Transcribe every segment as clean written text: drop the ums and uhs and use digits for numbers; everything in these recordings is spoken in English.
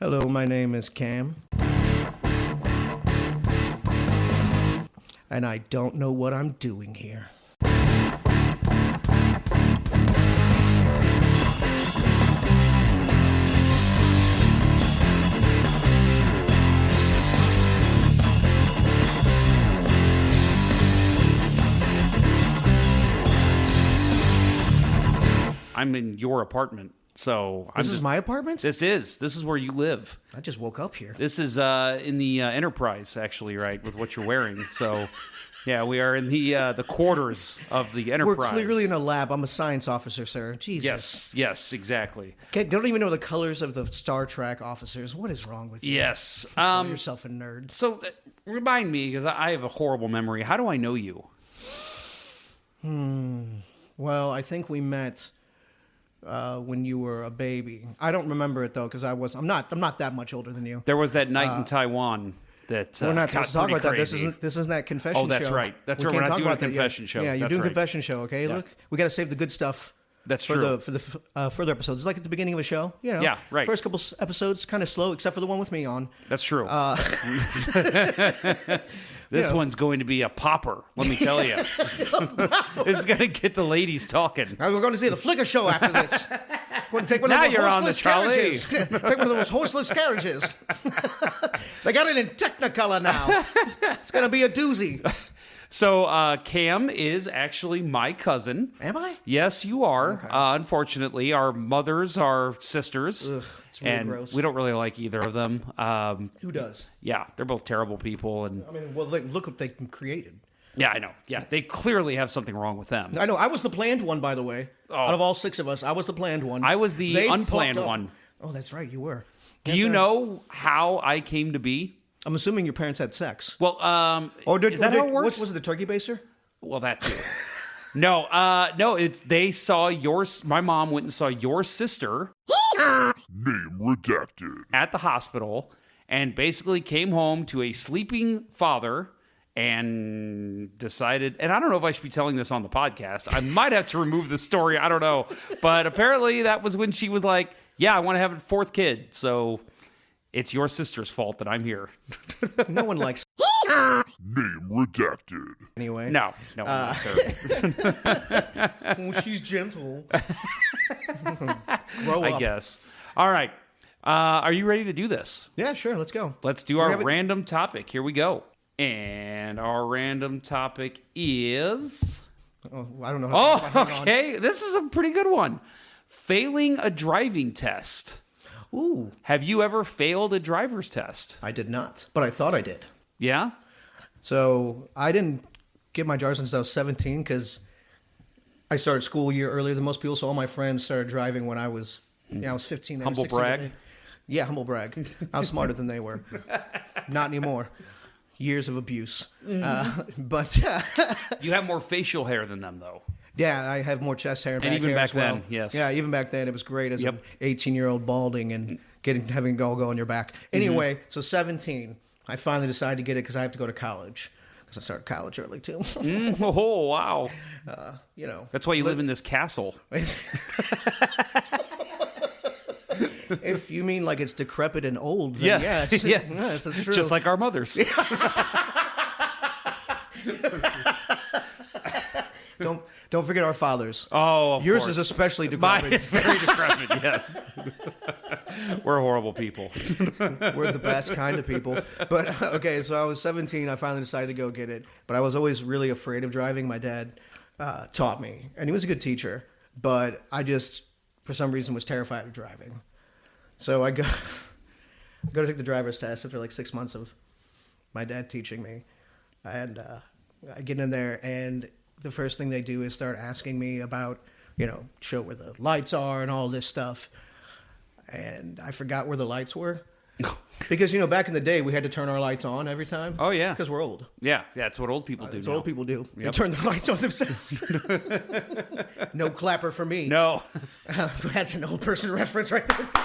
Hello, my name is Cam. And I don't know what I'm doing here. I'm in your apartment, so This is my apartment? This is where you live. I just woke up here. This is in the Enterprise, actually, right, with what you're wearing. So, yeah, we are in the quarters of the Enterprise. We're clearly in a lab. I'm a science officer, sir. Jesus. Yes, exactly. Okay, don't even know the colors of the Star Trek officers. What is wrong with you? Yes. Call yourself a nerd. So, remind me, because I have a horrible memory. How do I know you? Well, I think we met when you were a baby. I don't remember it though, because I'm not that much older than you. There was that night in Taiwan that we're not supposed to talk about crazy. that. This isn't that confession show. Oh, that's right. That's right. We're not doing a confession show. Yeah, you're that's doing right. confession show. Okay, Yeah. Look, we got to save the good stuff. That's for true. the further episodes. It's like at the beginning of a show. You know, Yeah, right. First couple episodes kind of slow, except for the one with me on. That's true. This one's going to be a popper, let me tell you. This is going to get the ladies talking. We're going to see the Flicker show after this. We're going to take one Now of those you're on the horseless trolley. carriages. Take one of those horseless carriages. They got it in Technicolor now. It's going to be a doozy. So Cam is actually my cousin. Am I? Yes, you are. Okay. Unfortunately, our mothers are sisters. Ugh, it's really and gross. we don't really like either of them. Who does? Yeah, they're both terrible people. And I mean, well, look what they created. yeah, I know. Yeah, they clearly have something wrong with them. I know. I was the planned one, by the way. Out of all six of us, I was the planned one. I was the They unplanned fucked up. one. Oh, that's right. You were. Do you know how I came to be? I'm assuming your parents had sex. Well, is that how it works? Was it the turkey baster? Well, that too. No, it's they saw my mom went and saw your sister Name redacted. at the hospital and basically came home to a sleeping father and decided, and I don't know if I should be telling this on the podcast. I might have to remove the story. I don't know. But apparently that was when she was like, yeah, I want to have a fourth kid. So it's your sister's fault that I'm here. No one likes Name redacted. anyway. No, one likes her. Oh, she's gentle. Grow up. I guess. All right. Are you ready to do this? Yeah, sure. Let's go. Let's do our random topic. Here we go. And our random topic is... Oh, I don't know. How to hang on. Okay. This is a pretty good one. Failing a driving test. Ooh, Have you ever failed a driver's test? I did not, but I thought I did. Yeah? So I didn't get my driver's license until I was 17 because I started school a year earlier than most people. So all my friends started driving when I was 15. They were Humble 16, brag. Yeah, humble brag. I was smarter than they were. Not anymore. Years of abuse. But You have more facial hair than them, though. yeah, I have more chest hair and back even hair back as well. then, yes. Yeah, even back then it was great as Yep. an 18-year-old balding and having it all go on your back. Anyway, so 17, I finally decided to get it because I have to go to college. Because I started college early too. Oh, wow. You know. That's why you live in this castle. If you mean like it's decrepit and old, then Yes, yes, that's true. Just like our mothers. Don't forget our fathers. Oh, of Yours course. is especially Mine decrepit. is very decrepit, yes. We're horrible people. We're the best kind of people. But okay, so I was 17. I finally decided to go get it. But I was always really afraid of driving. My dad taught me, and he was a good teacher. But I just, for some reason, was terrified of driving. So I go to take the driver's test after like 6 months of my dad teaching me, and I get in there, and the first thing they do is start asking me about, show where the lights are and all this stuff. And I forgot where the lights were. Because, back in the day, we had to turn our lights on every time. Oh, yeah. Because we're old. Yeah, that's what old people do That's now. what old people do. They Yep. turn their lights on themselves. No clapper for me. No. That's an old person reference right there.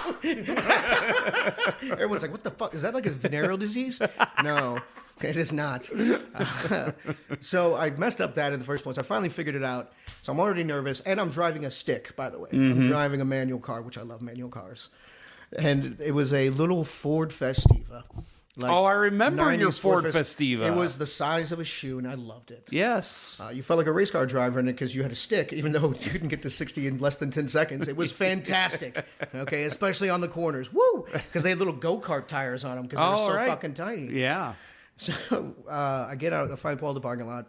Everyone's like, what the fuck? Is that like a venereal disease? No. It is not. So I messed up that in the first place. I finally figured it out. So I'm already nervous. And I'm driving a stick, by the way. I'm driving a manual car, which I love manual cars. and it was a little Ford Festiva. Like I remember your 90s Ford Festiva. It was the size of a shoe, and I loved it. Yes. You felt like a race car driver in it because you had a stick, even though you couldn't get to 60 in less than 10 seconds. It was fantastic. Okay, especially on the corners. Woo! Because they had little go-kart tires on them because they were so fucking tiny. Yeah. So I get out, I find Paul in the parking lot.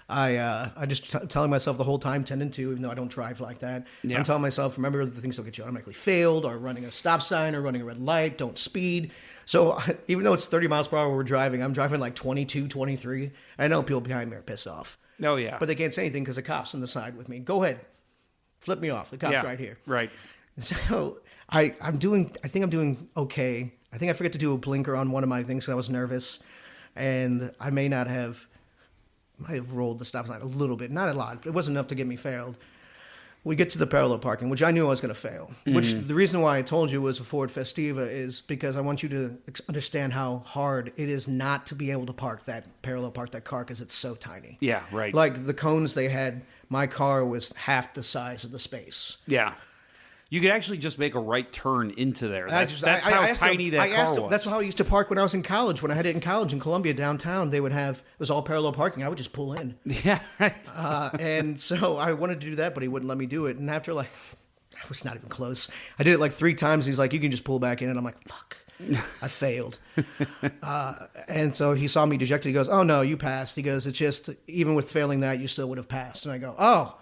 I just telling myself the whole time, 10 and 2, even though I don't drive like that. Yeah. I'm telling myself, remember the things that'll get you automatically failed, or running a stop sign, or running a red light, don't speed. So even though it's 30 miles per hour we're driving, I'm driving like 22, 23. I know people behind me are pissed off. Oh, yeah. But they can't say anything because the cop's on the side with me. Go ahead. Flip me off. The cop's right here. Right. So I think I'm doing okay. I think I forgot to do a blinker on one of my things because I was nervous. And I might have rolled the stop sign a little bit. Not a lot. But it wasn't enough to get me failed. We get to the parallel parking, which I knew I was going to fail. Which the reason why I told you was a Ford Festiva is because I want you to understand how hard it is not to be able to parallel park that car because it's so tiny. Yeah, right. Like the cones they had, my car was half the size of the space. Yeah. You could actually just make a right turn into there. That's how tiny that car was. That's how I used to park when I was in college. When I had it in college in Columbia downtown, they would have, it was all parallel parking. I would just pull in. Yeah, right. And so I wanted to do that, but he wouldn't let me do it. And after I was not even close. I did it like 3 times. He's like, you can just pull back in. And I'm like, fuck, I failed. And so he saw me dejected. He goes, oh no, you passed. He goes, it's just, even with failing that, you still would have passed. And I go, oh.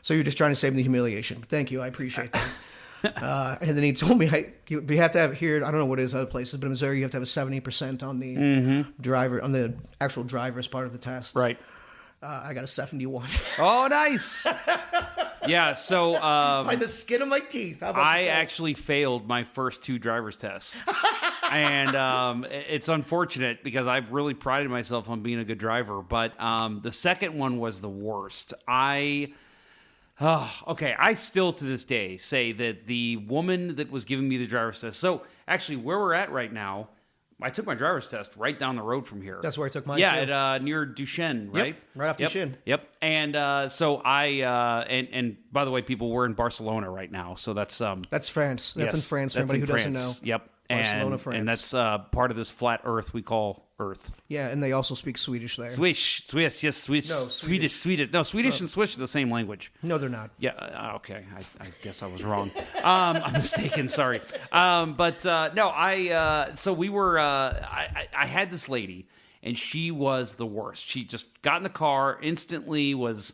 So you're just trying to save me the humiliation. Thank you. I appreciate that. And then he told me, you have to have here, I don't know what it is other places, but in Missouri, you have to have a 70% on the driver, on the actual driver's part of the test. Right. I got a 71. Oh, nice. Yeah, so... by the skin of my teeth. How about I yourself? actually failed my first 2 driver's tests. And it's unfortunate because I've really prided myself on being a good driver. But the second one was the worst. I still to this day say that the woman that was giving me the driver's test. So actually, where we're at right now, I took my driver's test right down the road from here. That's where I took mine. Yeah, too. at near Duchesne, right? Yep, right off Duchesne. Yep. And so I and by the way, people, we're in Barcelona right now, so that's France. That's in France. For that's anybody in who France. doesn't know. Yep. Barcelona, France. And that's part of this flat Earth we call Earth. Yeah, and they also speak Swedish there. Swiss, yes, Swiss. No, Swedish. No, Swedish and Swiss are the same language. No, they're not. Yeah, okay. I guess I was wrong. I'm mistaken, sorry. So we were, I had this lady, and she was the worst. She just got in the car, instantly was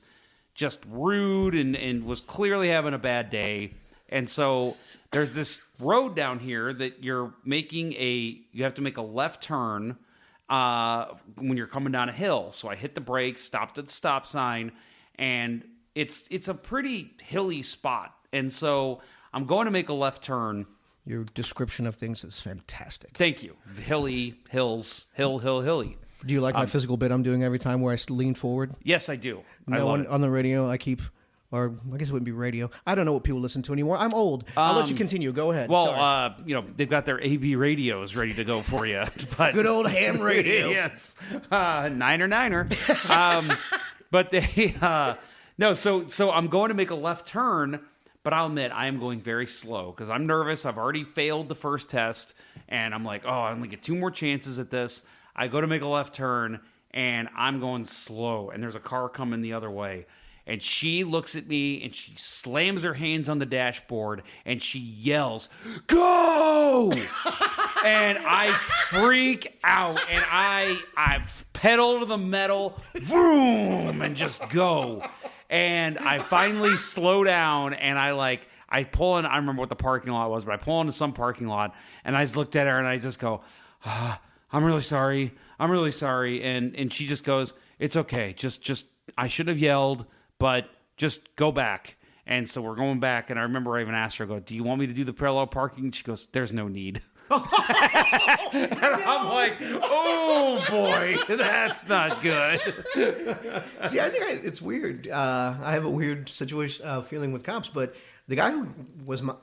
just rude and was clearly having a bad day. And so there's this road down here that you have to make a left turn when you're coming down a hill. So I hit the brakes, stopped at the stop sign, and it's a pretty hilly spot. And so I'm going to make a left turn. Your description of things is fantastic. Thank you. Hilly, hills, hilly. Do you like my physical bit I'm doing every time where I lean forward? Yes, I do. I love it. On the radio, I keep... Or I guess it wouldn't be radio. I don't know what people listen to anymore. I'm old. I'll let you continue. Go ahead. Well, they've got their AB radios ready to go for you. But good old ham radio. Yes, niner. But they no. So I'm going to make a left turn, but I'll admit I am going very slow because I'm nervous. I've already failed the first test, and I'm like, I only get 2 more chances at this. I go to make a left turn, and I'm going slow, and there's a car coming the other way. And she looks at me and she slams her hands on the dashboard and she yells, "Go!" And I freak out and I pedal to the metal, vroom, and just go. And I finally slow down and I pull in, I remember what the parking lot was, but I pull into some parking lot and I just looked at her and I just go, I'm really sorry. And she just goes, "It's okay. Just I should have yelled. But just go back." And so we're going back. And I remember I even asked her, I go, "Do you want me to do the parallel parking?" She goes, "There's no need." And I'm like, oh boy, that's not good. See, I think it's weird. I have a weird situation, feeling with cops, but the guy who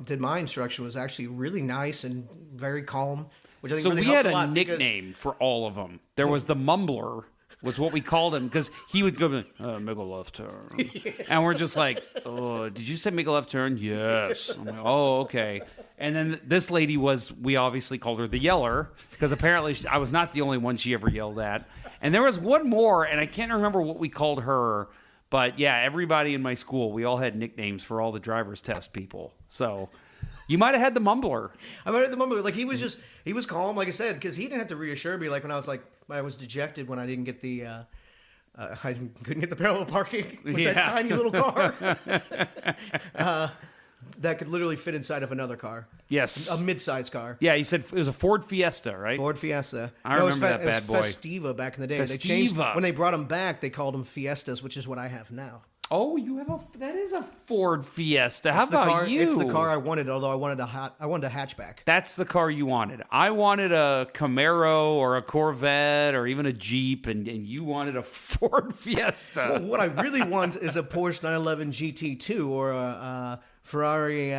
did my instruction was actually really nice and very calm. Which I think so really we had a nickname for all of them. There was the Mumbler. Was what we called him because he would go, make a left turn. Yeah. And we're just like, "Oh, did you say make a left turn?" "Yes." I'm like, "Oh, okay." And then this lady we obviously called her the Yeller, because apparently I was not the only one she ever yelled at. And there was one more, and I can't remember what we called her, but yeah, everybody in my school, we all had nicknames for all the driver's test people. So you might have had the Mumbler. I might have had the Mumbler. Like, he was calm, like I said, because he didn't have to reassure me. Like, when I was dejected when I didn't get the, I couldn't get the parallel parking with that tiny little car. That could literally fit inside of another car. Yes. A mid-sized car. Yeah, you said it was a Ford Fiesta, right? Ford Fiesta. I remember that bad it was boy. Festiva back in the day. Festiva. They changed, when they brought them back, they called them Fiestas, which is what I have now. Oh, that is a Ford Fiesta. How about you? It's the car I wanted, although I wanted a hatchback. That's the car you wanted. I wanted a Camaro or a Corvette or even a Jeep, and you wanted a Ford Fiesta. Well, what I really want is a Porsche 911 GT2 or a Ferrari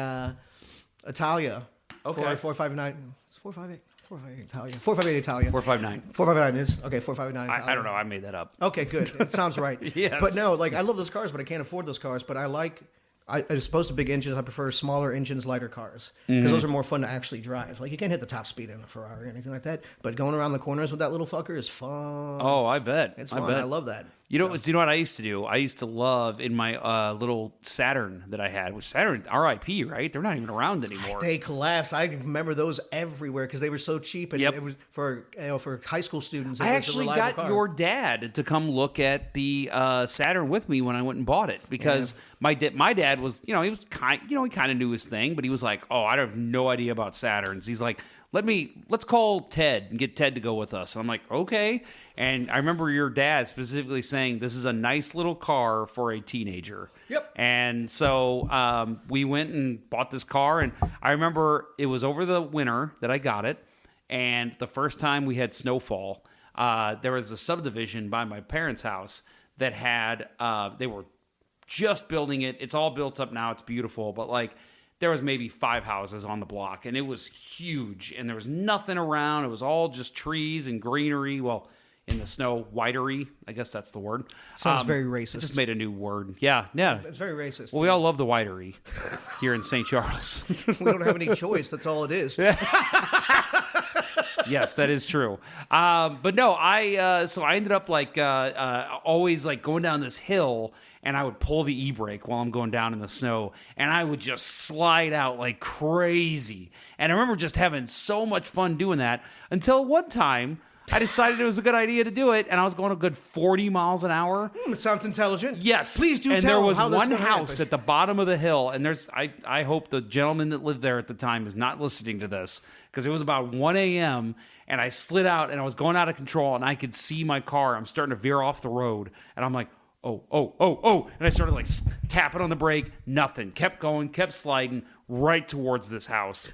Italia. Okay. 459. It's 458. 458 Italia. 458 Italia. 459. 459 is okay. 459 Italia. I don't know. I made that up. Okay, good. It sounds right. Yes. But no, like, I love those cars, but I can't afford those cars. But as opposed to big engines, I prefer smaller engines, lighter cars. Because those are more fun to actually drive. Like, you can't hit the top speed in a Ferrari or anything like that. But going around the corners with that little fucker is fun. Oh, I bet. It's fun. I love that. You know what I used to do? I used to love in my little Saturn that I had, which Saturn RIP, right? They're not even around anymore. They collapsed. I remember those everywhere because they were so cheap, and Yep. it was for high school students. I actually got your dad to come look at the Saturn with me when I went and bought it because my dad was, he was he kind of knew his thing, but he was like, oh, I have no idea about Saturns. He's like, let's call Ted and get Ted to go with us. And I'm like, okay. And I remember your dad specifically saying, this is a nice little car for a teenager. Yep. And so we went and bought this car. And I remember it was over the winter that I got it. And the first time we had snowfall, there was a subdivision by my parents' house that had, they were just building it. It's all built up now. It's beautiful. But like, there was maybe 5 houses on the block, and it was huge, and there was nothing around. It was all just trees and greenery. Well, in the snow, whitery. I guess that's the word. Sounds very racist. I just made a new word. Yeah. It's very racist. Well, we all love the whitery here in St. Charles. We don't have any choice. That's all it is. Yes, that is true. But no, so I ended up like always like going down this hill, and I would pull the e-brake while I'm going down in the snow, and I would just slide out like crazy. And I remember just having so much fun doing that until one time I decided it was a good idea to do it, and I was going a good 40 miles an hour. It sounds intelligent. Yes. Please do and tell there was how one this house happen. at the bottom of the hill, and I hope the gentleman that lived there at the time is not listening to this, because it was about 1 a.m., and I slid out, and I was going out of control, and I could see my car. I'm starting to veer off the road, and I'm like, oh. And I started like tapping on the brake. Nothing. Kept going, kept sliding right towards this house.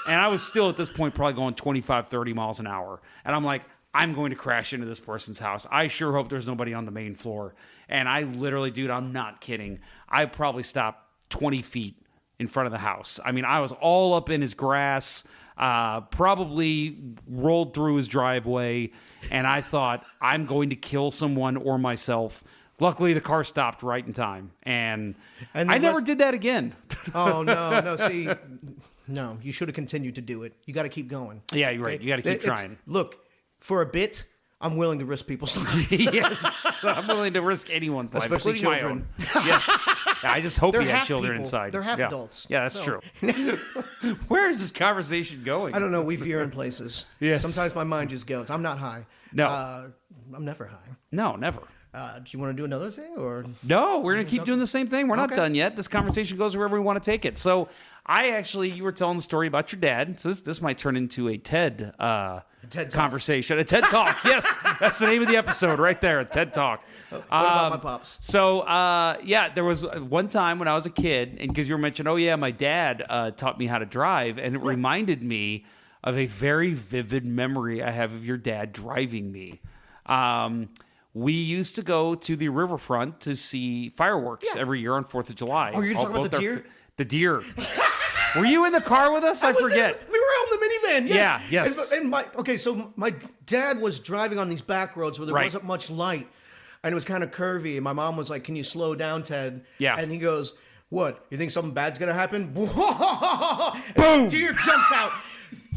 And I was still at this point probably going 25, 30 miles an hour. And I'm like, I'm going to crash into this person's house. I sure hope there's nobody on the main floor. And I literally, dude, I'm not kidding. I probably stopped 20 feet in front of the house. I mean, I was all up in his grass, probably rolled through his driveway. And I thought, I'm going to kill someone or myself. Luckily, the car stopped right in time, and I never did that again. Oh, no. See, no, you should have continued to do it. You got to keep going. Yeah, you're right. You got to keep trying. Look, for a bit, I'm willing to risk people's lives. Yes, I'm willing to risk anyone's life, Especially including children. My own. Yes. Yeah, I just hope They're you had half children people. inside. They're half Yeah. adults. Yeah, that's true. Where is this conversation going? I don't know. We veer in places. Yes. Sometimes my mind just goes. I'm not high. No. I'm never high. No, never. Do you want to do another thing, or No, we're going to keep doing the same thing. We're not Okay. done yet. This conversation goes wherever we want to take it. So you were telling the story about your dad. So this might turn into a TED, TED Talk. conversation, a TED Talk. Yes, that's the name of the episode right there, a TED Talk. What about my pops? So, there was one time when I was a kid, and because you were mentioning, my dad taught me how to drive, and it reminded me of a very vivid memory I have of your dad driving me. We used to go to the riverfront to see fireworks every year on 4th of July. Oh, you're talking about the deer? The deer. Were you in the car with us? I forget. We were out in the minivan. Yes. Yeah, yes. And so my dad was driving on these back roads where there Right. wasn't much light, and it was kind of curvy. And my mom was like, "Can you slow down, Ted?" Yeah. And he goes, What? You think something bad's gonna happen? Boom! Deer jumps out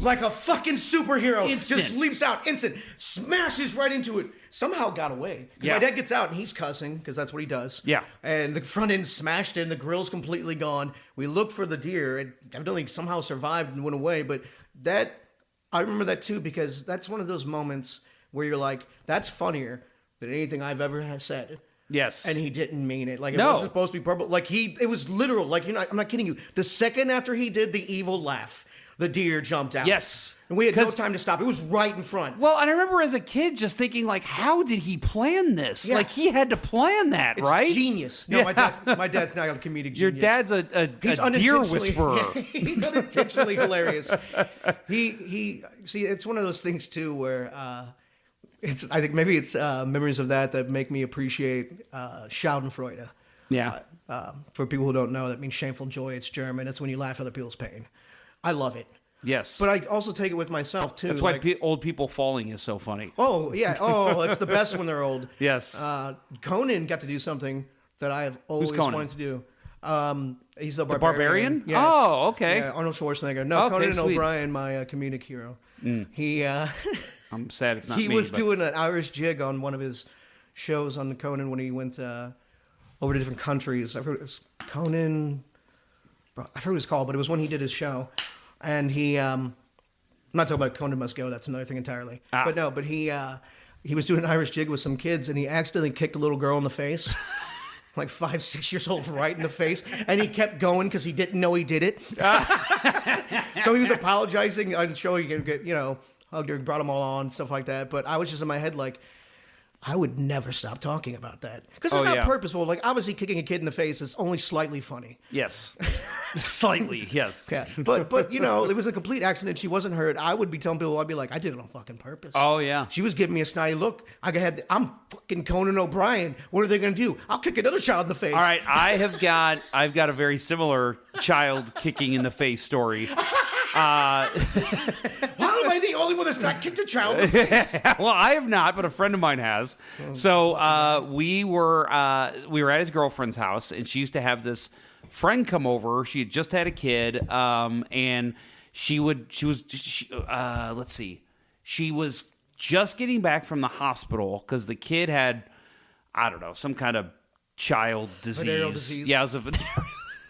like a fucking superhero. Instant. Just leaps out, instant, smashes right into it. Somehow got away. Because Yeah. my dad gets out and he's cussing because that's what he does. Yeah. And the front end smashed in, the grill's completely gone. We look for the deer. It evidently somehow survived and went away. But I remember that too because that's one of those moments where you're like, that's funnier than anything I've ever said. Yes. And he didn't mean it. Like, it No. wasn't supposed to be purple. Like, it was literal. Like, I'm not kidding you. The second after he did the evil laugh, the deer jumped out. Yes. And we had no time to stop. It was right in front. Well, and I remember as a kid just thinking, like, how did he plan this? Yeah. Like, he had to plan that, It's right? Genius. No, Yeah. my dad's not a comedic genius. Your dad's a He's deer unintentionally- whisperer. He's unintentionally hilarious. He see, it's one of those things too where I think maybe it's memories of that make me appreciate Schadenfreude. Yeah. For people who don't know, that means shameful joy. It's German. It's when you laugh at other people's pain. I love it. Yes. But I also take it with myself too. That's why old people falling is so funny. Oh yeah. Oh, it's the best when they're old. Yes. Conan got to do something that I have always Conan? wanted to do. He's the Barbarian? Yes. Oh, okay. Yeah, Arnold Schwarzenegger. No, Okay, Conan sweet. O'Brien, my comedic hero. He I'm sad it's not he me. was but- doing an Irish jig on one of his shows on the Conan when he went over to different countries. I forget it was Conan. I forget what it was called, but it was when he did his show, and he. I'm not talking about Conan Must Go. That's another thing entirely. Ah. But no, but he was doing an Irish jig with some kids, and he accidentally kicked a little girl in the face. Like 5, 6 years old, right in the face, and he kept going because he didn't know he did it. So he was apologizing on the show. He could get, hugged her, brought them all on, stuff like that. But I was just in my head like, I would never stop talking about that because it's Oh, not yeah. purposeful. Like obviously, kicking a kid in the face is only slightly funny. Yes. Slightly, yes. Yeah, but it was a complete accident. She wasn't hurt. I would be telling people, I'd be like, I did it on fucking purpose. Oh, yeah. She was giving me a snotty look. I'm fucking Conan O'Brien. What are they going to do? I'll kick another child in the face. All right, I've got a very similar child kicking in the face story. How am I the only one that's not kicked a child in the face? Well, I have not, but a friend of mine has. So we were at his girlfriend's house, and she used to have this friend come over. She had just had a kid, and she was just getting back from the hospital because the kid had, I don't know, some kind of child disease. Venereal disease? Yeah, it was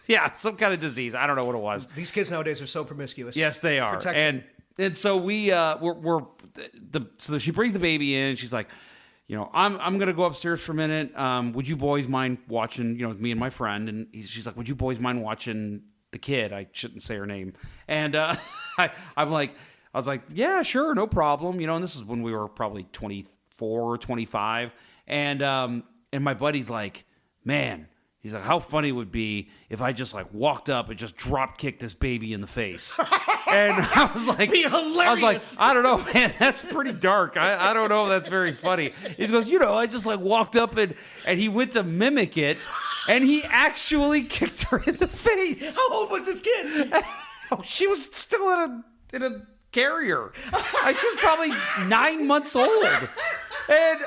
yeah, some kind of disease. I don't know what it was. These kids nowadays are so promiscuous. Yes, they are. Protection. And so so she brings the baby in. She's like, I'm gonna go upstairs for a minute. Would you boys mind watching? Me and my friend. And she's like, would you boys mind watching the kid? I shouldn't say her name. And I was like, yeah, sure, no problem. And this is when we were probably 24, 25. And my buddy's like, man. He's like, how funny it would be if I just walked up and just drop kicked this baby in the face. And I was like, Be hilarious. I don't know, man, that's pretty dark. I don't know if that's very funny. He goes, I just walked up and he went to mimic it and he actually kicked her in the face. How old was this kid? She was still in a carrier. She was probably 9 months old. And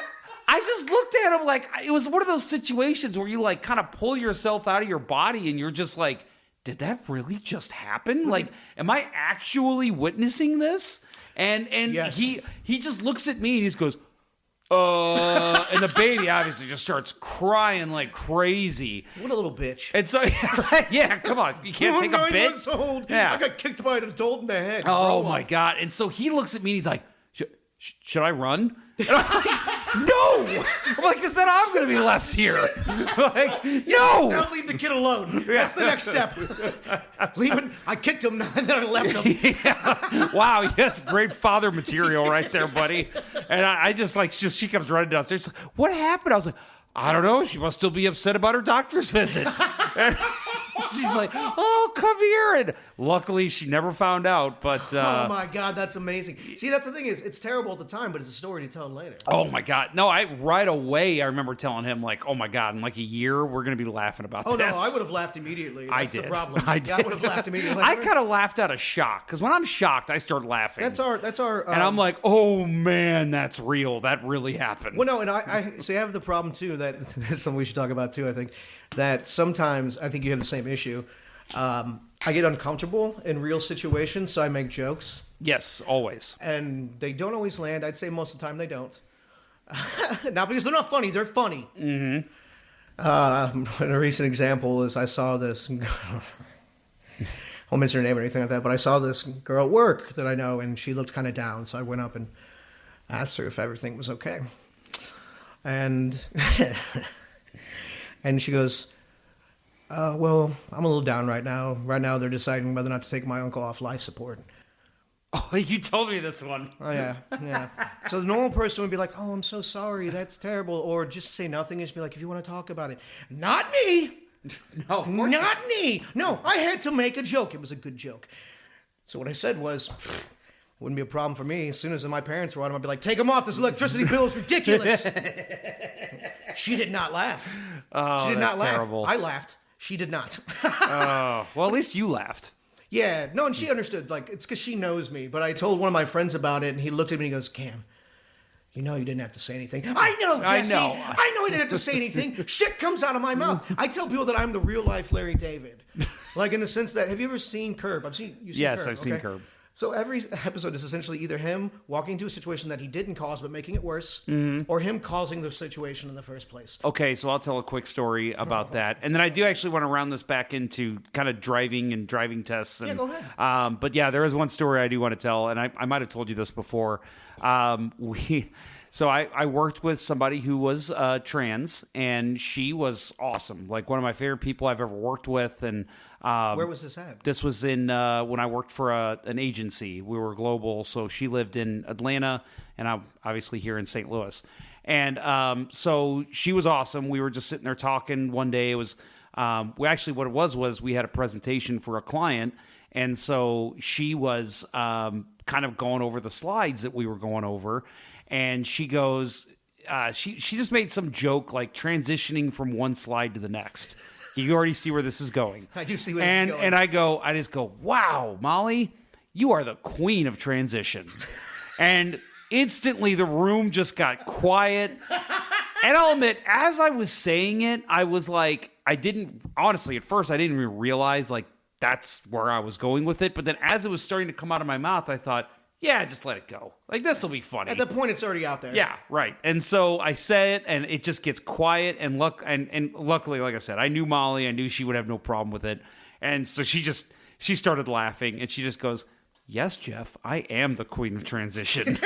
I just looked at him like it was one of those situations where you kind of pull yourself out of your body and you're just like, did that really just happen? Like, am I actually witnessing this? And Yes. he just looks at me and he just goes, and the baby obviously just starts crying like crazy. What a little bitch. And so, yeah, come on. You can't take a 9 bit. months old. Yeah. I got kicked by an adult in the head. Oh Grow my up. God. And so he looks at me and he's like, should I run? And I'm like, no. I'm like, because then I'm going to be left here. Like, no. Now leave the kid alone. That's the next step. Leaving. I kicked him, and then I left him. Yeah. Wow, that's great father material right there, buddy. And I just she comes running downstairs. She's like, what happened? I was like, I don't know. She must still be upset about her doctor's visit. And she's like, oh, come here. And luckily, she never found out. But Oh my God, that's amazing. See, that's the thing is, it's terrible at the time, but it's a story to tell later. oh my God, no! Right away, I remember telling him oh my God, in a year, we're gonna be laughing about Oh this. no, I would have laughed immediately. That's I did. the problem. I Yeah, I would have laughed immediately. I kind of laughed out of shock because when I'm shocked, I start laughing. That's our. and I'm like, oh man, that's real. That really happened. Well, no, and I have the problem too that this is something we should talk about too. I think that sometimes I think you have the same same issue. I get uncomfortable in real situations, so I make jokes. Yes, always. And they don't always land. I'd say most of the time they don't. Not because they're not funny, they're funny. Mm-hmm. A recent example is I saw this, I won't mention her name or anything like that, but I saw this girl at work that I know, and she looked kind of down, so I went up and asked her if everything was okay. And and she goes, well, I'm a little down right now. Right now they're deciding whether or not to take my uncle off life support. Oh, you told me this one. Oh, yeah. So the normal person would be like, oh, I'm so sorry. That's terrible. Or just say nothing and just be like, if you want to talk about it. Not me. No, Not me. No, I had to make a joke. It was a good joke. So what I said was, wouldn't be a problem for me. As soon as my parents were on him, I'd be like, take them off. This electricity bill is ridiculous. She did not laugh. Oh, she did that's not laugh. terrible. I laughed. She did not. Oh, well, at least you laughed. Yeah, no, and she understood. Like, it's because she knows me. But I told one of my friends about it, and he looked at me and he goes, Cam, you know you didn't have to say anything. I know, Jesse. I know I didn't have to say anything. Shit comes out of my mouth. I tell people that I'm the real life Larry David. Like, in the sense that, have you ever seen Curb? You've seen Yes, Curb, I've seen Curb. So every episode is essentially either him walking into a situation that he didn't cause but making it worse, or him causing the situation in the first place. Okay, so I'll tell a quick story about that. And then I do actually want to round this back into kind of driving and driving tests. And, Yeah, go ahead. But yeah, there is one story I do want to tell, and I might have told you this before. So I worked with somebody who was trans, and she was awesome. Like one of my favorite people I've ever worked with. And Where was this at? this was in when I worked for an agency. We were global, so she lived in Atlanta, and I'm obviously here in St. Louis. And so she was awesome. We were just sitting there talking one day. It was what it was we had a presentation for a client, and so she was kind of going over the slides that we were going over. And she goes, she just made some joke like transitioning from one slide to the next. You already see where this is going. I do see where this is going. And I just go, wow, Molly, you are the queen of transition. And instantly the room just got quiet. And I'll admit, as I was saying it, I was like, honestly, at first I didn't even realize like that's where I was going with it. But then as it was starting to come out of my mouth, I thought, yeah, just let it go. Like, this will be funny. At that point, it's already out there. Yeah, right. And so I say it, and it just gets quiet. And luckily, like I said, I knew Molly. I knew she would have no problem with it. And so she started laughing, and she just goes, yes, Jeff, I am the queen of transition.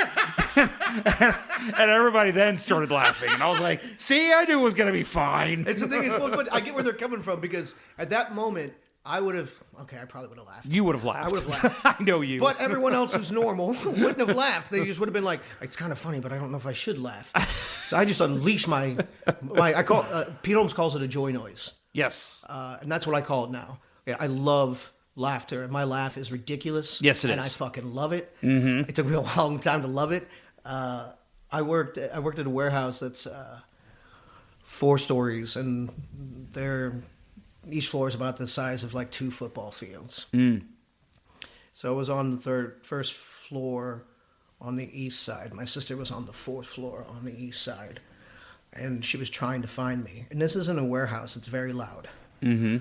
and everybody then started laughing. And I was like, see, I knew it was going to be fine. It's the thing is, but I get where they're coming from, because at that moment, I probably would have laughed. You would have laughed. I would have laughed. I know you. But everyone else who's normal wouldn't have laughed. They just would have been like, it's kind of funny, but I don't know if I should laugh. So I just unleashed Pete Holmes calls it a joy noise. Yes. And that's what I call it now. Yeah, I love laughter. My laugh is ridiculous. Yes, it and is. I fucking love it. Mm-hmm. It took me a long time to love it. I worked at a warehouse that's 4 stories, and each floor is about the size of like 2 football fields. Mm. So I was on the first floor on the east side. My sister was on the 4th floor on the east side, and she was trying to find me. And this isn't a warehouse; it's very loud. Mm-hmm.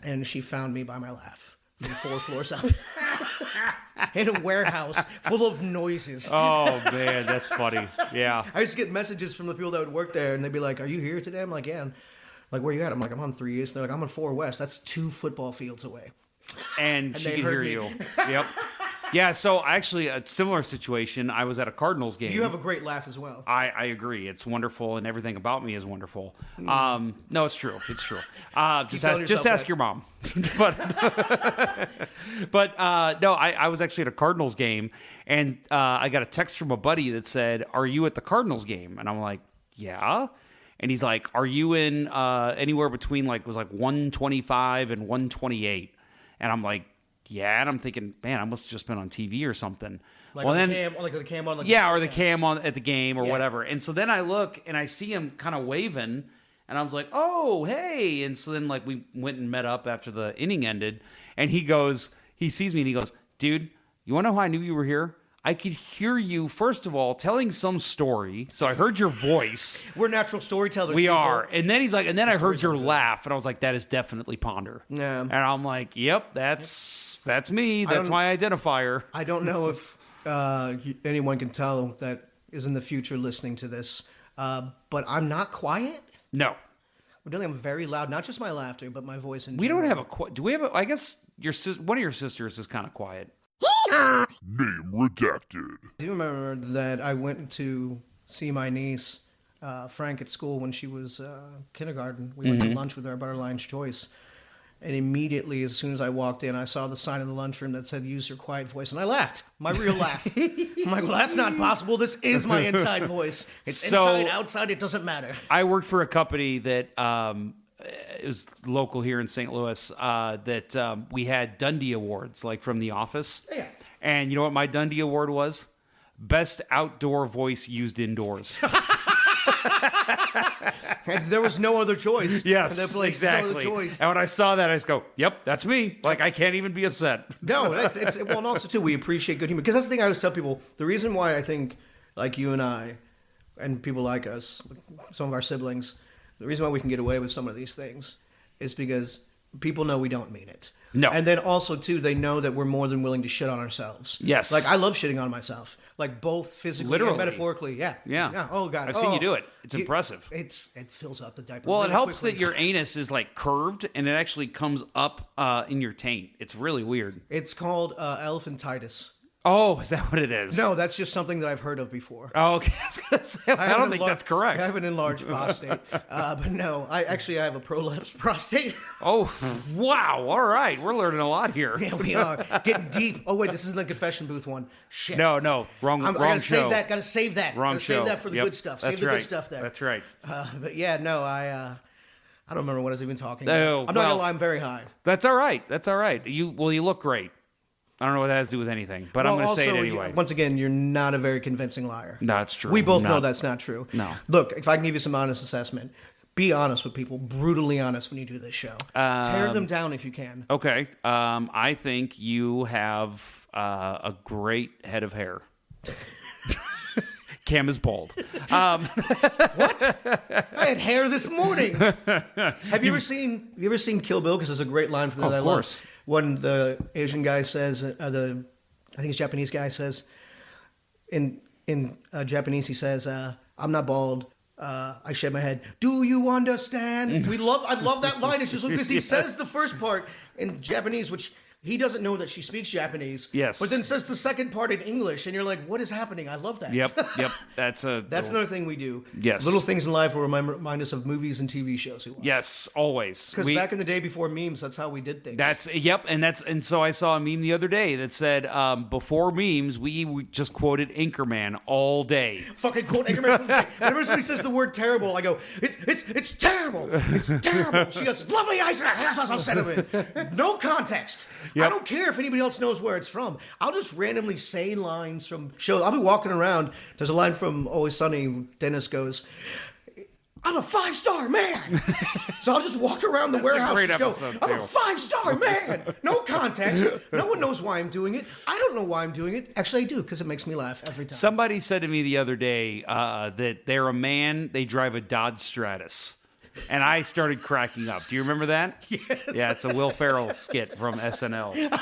And she found me by my laugh from 4 floors up in a warehouse full of noises. Oh man, that's funny. Yeah, I used to get messages from the people that would work there, and they'd be like, "Are you here today?" I'm like, "Yeah." Like, where you at? I'm like, I'm on 3 East. They're like, I'm on 4 West. That's 2 football fields away. And she they can heard hear me. you. Yep. Yeah, so actually a similar situation. I was at a Cardinals game. You have a great laugh as well. I agree. It's wonderful, and everything about me is wonderful. No, it's true. It's true. Just ask your mom. but no, I was actually at a Cardinals game, and I got a text from a buddy that said, "Are you at the Cardinals game?" And I'm like, "Yeah." And he's like, "Are you in anywhere between it was like 125 and 128?" And I'm like, "Yeah." And I'm thinking, man, I must have just been on TV or something. Like the cam on. Or the cam on at the game or whatever. And so then I look and I see him kind of waving, and I was like, "Oh, hey!" And so then we went and met up after the inning ended, and he sees me and he goes, "Dude, you want to know how I knew you were here? I could hear you, first of all, telling some story. So I heard your voice. We're natural storytellers. We people. are. And then he's like, and then I heard your laugh. And I was like, that is definitely Ponder. Yeah. And I'm like, yep, that's me. That's my identifier. I don't know if anyone can tell that is in the future listening to this, but I'm not quiet. No. I'm very loud. Not just my laughter, but my voice. We don't have do we have I guess one of your sisters is kind of quiet. Name redacted. I do remember that I went to see my niece, Frank, at school when she was kindergarten. We went to lunch with her at Butterline's Choice. And immediately, as soon as I walked in, I saw the sign in the lunchroom that said, use your quiet voice. And I laughed. My real laugh. I'm like, well, that's not possible. This is my inside voice. It's inside, outside, it doesn't matter. I worked for a company that it was local here in St. Louis that we had Dundie Awards, like from The Office. Yeah. And you know what my Dundie Award was? Best outdoor voice used indoors. And there was no other choice. Yes, exactly. No other choice. And when I saw that, I just go, yep, that's me. Like, I can't even be upset. No, well, and also, too, we appreciate good humor. Because that's the thing I always tell people. The reason why I think, like you and I, and people like us, some of our siblings, the reason why we can get away with some of these things is because people know we don't mean it. No. And then also, too, they know that we're more than willing to shit on ourselves. Yes. Like, I love shitting on myself. Like, both physically Literally. and metaphorically. Yeah. Yeah. Oh, God. I've seen you do it. It's impressive. It fills up the diaper. Well, really it helps quickly. that your anus is, like, curved, and it actually comes up in your taint. It's really weird. It's called elephantitis. Oh, is that what it is? No, that's just something that I've heard of before. Oh, okay. I was gonna say, I don't think that's correct. I have an enlarged prostate. But no, I have a prolapsed prostate. Oh, wow. All right. We're learning a lot here. Yeah, we are. Getting deep. Oh, wait, this isn't the confession booth one. Shit. No. Wrong I gotta show. Gotta save that. Wrong gotta show. Save that for the good stuff. That's Save the right. good stuff there. That's right. But yeah, no, I don't remember what I was even talking about. Oh, I'm not gonna lie, I'm very high. That's all right. That's all right. You look great. I don't know what that has to do with anything, but I'm going to say it anyway. Once again, you're not a very convincing liar. That's true. We both know that's not true. No. Look, if I can give you some honest assessment, be honest with people, brutally honest when you do this show. Tear them down if you can. Okay. I think you have a great head of hair. Cam is bald. What? I had hair this morning. Have you ever seen Kill Bill? Because there's a great line from that. Of course. When the Asian guy says, I think it's Japanese guy says, in Japanese he says, "I'm not bald. I shave my head. Do you understand?" I love that line. It's just because he says the first part in Japanese, which he doesn't know that she speaks Japanese. Yes. But then says the second part in English, and you're like, what is happening? I love that. Yep. That's another thing we do. Yes. Little things in life will remind us of movies and TV shows we watch. Yes, always. Because back in the day before memes, that's how we did things. And so I saw a meme the other day that said, before memes, we just quoted Anchorman all day. Fucking quote Anchorman. Whenever somebody says the word terrible, I go, it's terrible. It's terrible. She goes, lovely eyes and a hair smells of cinnamon. No context. Yep. I don't care if anybody else knows where it's from. I'll just randomly say lines from shows. I'll be walking around. There's a line from Always Sunny. Dennis goes, "I'm a 5-star man." So I'll just walk around the warehouse and go, "I'm a 5-star man." No context. No one knows why I'm doing it. I don't know why I'm doing it. Actually, I do, because it makes me laugh every time. Somebody said to me the other day that they're a man, they drive a Dodge Stratus. And I started cracking up. Do you remember that? Yes. Yeah, it's a Will Ferrell skit from SNL. Yep.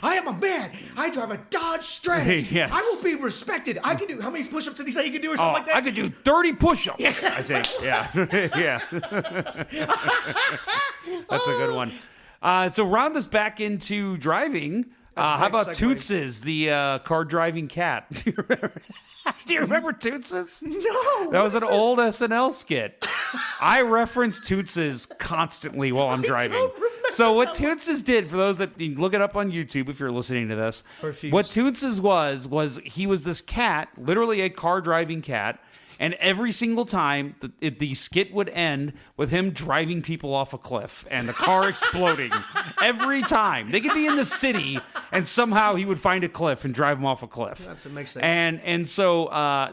I am a man. I drive a Dodge Stratus. Yes. I will be respected. I can do, how many push-ups did he say you could do or something like that? I could do 30 push-ups, Yes. I think. Yeah. Yeah. That's a good one. So round us back into driving. How about segue. Toots's, the car driving cat? Do you remember? Do you remember Toots's? No. That was an old SNL skit. I reference Toots's constantly while I'm driving. don't remember So what Toots's did, for those that you can look it up on YouTube if you're listening to this, Refuse. what Toots's was he was this cat, literally a car driving cat. And every single time, the skit would end with him driving people off a cliff and the car exploding. Every time. They could be in the city, and somehow he would find a cliff and drive them off a cliff. That makes sense. And so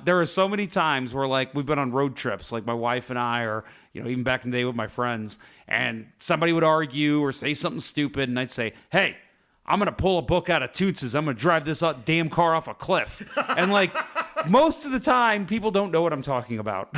there are so many times where, like, we've been on road trips, like my wife and I, or even back in the day with my friends, and somebody would argue or say something stupid, and I'd say, "Hey, I'm going to pull a book out of Toots's. I'm going to drive this damn car off a cliff. And like most of the time, people don't know what I'm talking about.